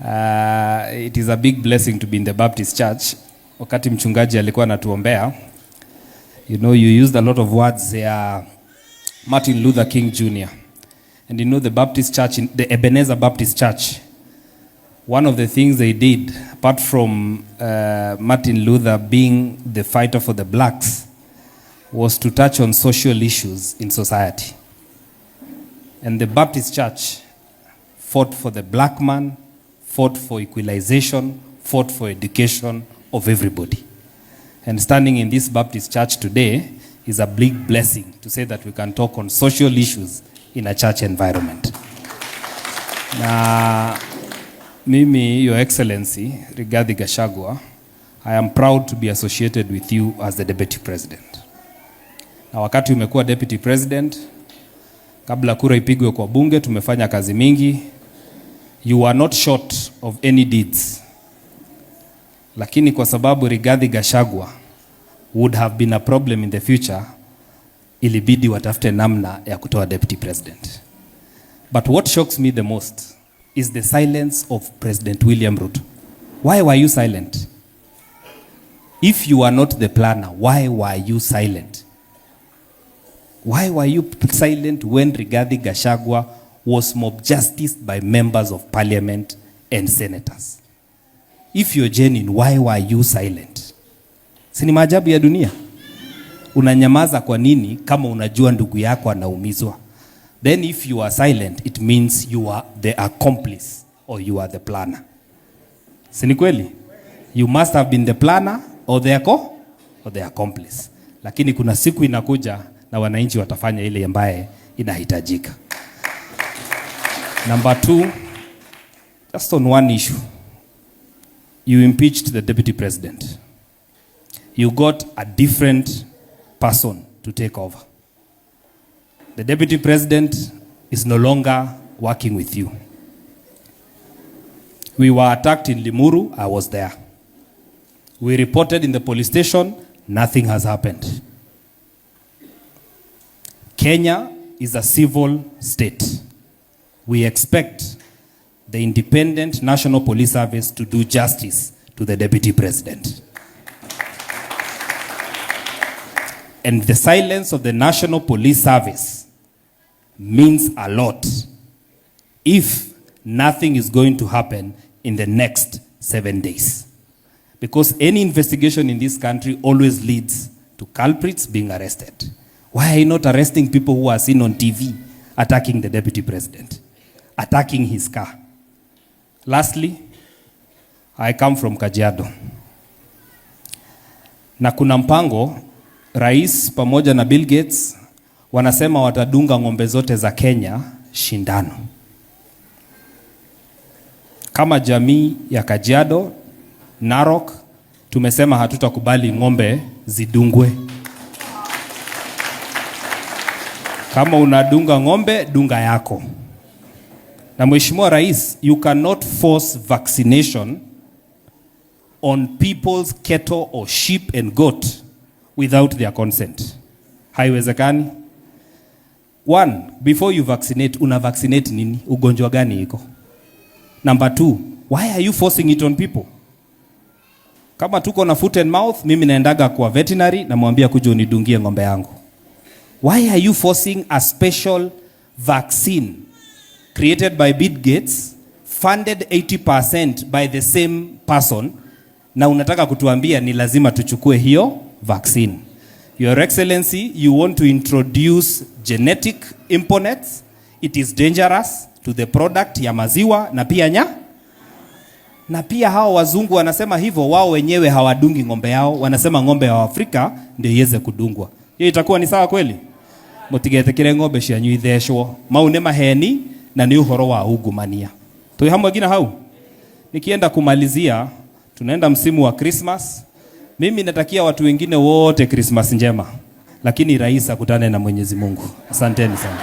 It is a big blessing to be in the Baptist Church. Wakati mchungaji alikuwa anatuombea, you used a lot of words there, Martin Luther King Jr. And the Baptist Church, the Ebenezer Baptist Church, one of the things they did, apart from Martin Luther being the fighter for the blacks, was to touch on social issues in society. And the Baptist Church fought for the black man, fought for equalization, fought for education of everybody. And standing in this Baptist church today is a big blessing to say that we can talk on social issues in a church environment. Na mimi, Your Excellency, Rigathi Gachagua, I am proud to be associated with you as the Deputy President. Na wakati umekuwa Deputy President, kabla kura ipigwe kwa bunge, tumefanya kazi mingi. You are not short of any deeds. Lakini kwa sababu Rigathi Gachagua would have been a problem in the future, ilibidi watafute namna ya kutoa Deputy President. But what shocks me the most is the silence of President William Ruto. Why were you silent? If you are not the planner, why were you silent? Why were you silent when Rigathi Gachagua was mob justiced by members of parliament and senators? If you're genuine, why were you silent? Sini maajabu ya dunia. Unanyamaza kwa nini kama unajua ndugu yako anaumizwa? Then if you are silent, it means you are the accomplice or you are the planner. Sini kweli? You must have been the planner or the accomplice. Lakini kuna siku inakuja na wananchi watafanya ile ambaye inahitajika. Number 2, just on one issue. You impeached the Deputy President. You got a different person to take over. The Deputy President is no longer working with you. We were attacked in Limuru, I was there. We reported in the police station, nothing has happened. Kenya is a civil state. We expect the Independent National Police Service to do justice to the Deputy President. And the silence of the National Police Service means a lot if nothing is going to happen in the next 7 days. Because any investigation in this country always leads to culprits being arrested. Why are you not arresting people who are seen on TV attacking the Deputy President, attacking his car? Lastly, I come from Kajiado. Na kuna mpango, Rais pamoja na Bill Gates wanasema watadunga ng'ombe zote za Kenya shindano. Kama jamii ya Kajiado, Narok, tumesema hatutakubali ng'ombe zidungwe. Kama unadunga ng'ombe, dunga yako. Na Mheshimiwa Rais, you cannot force vaccination on people's cattle or sheep and goat without their consent. Haiwezekani. One, before you vaccinate, una vaccinate nini? Ugonjwa gani iko? Number 2, why are you forcing it on people? Kama tuko na foot and mouth, mimi naendaga kwa veterinary na mwambia kuja unidungie ng'ombe yangu. Why are you forcing a special vaccine created by Bill Gates, funded 80% by the same person, na unataka kutuambia ni lazima tuchukue hiyo vaccine? Your Excellency, you want to introduce genetic implants. It is dangerous to the product ya maziwa na pia na pia hao wazungu wanasema hivyo, wao wenyewe hawadungi ng'ombe yao, wanasema ng'ombe ya Afrika ndio iweze kudungwa. Hiyo itakuwa ni sawa kweli? Mutigetekire ng'ombe cianyu itheshwo maune maheni na ni uhoro wa ugumania. Toi hamwe gina hau. Nikienda kumalizia, tunaenda msimu wa Christmas. Mimi natakia watu wengine wote Christmas njema. Lakini rais akutane na Mwenyezi Mungu. Asanteni sana.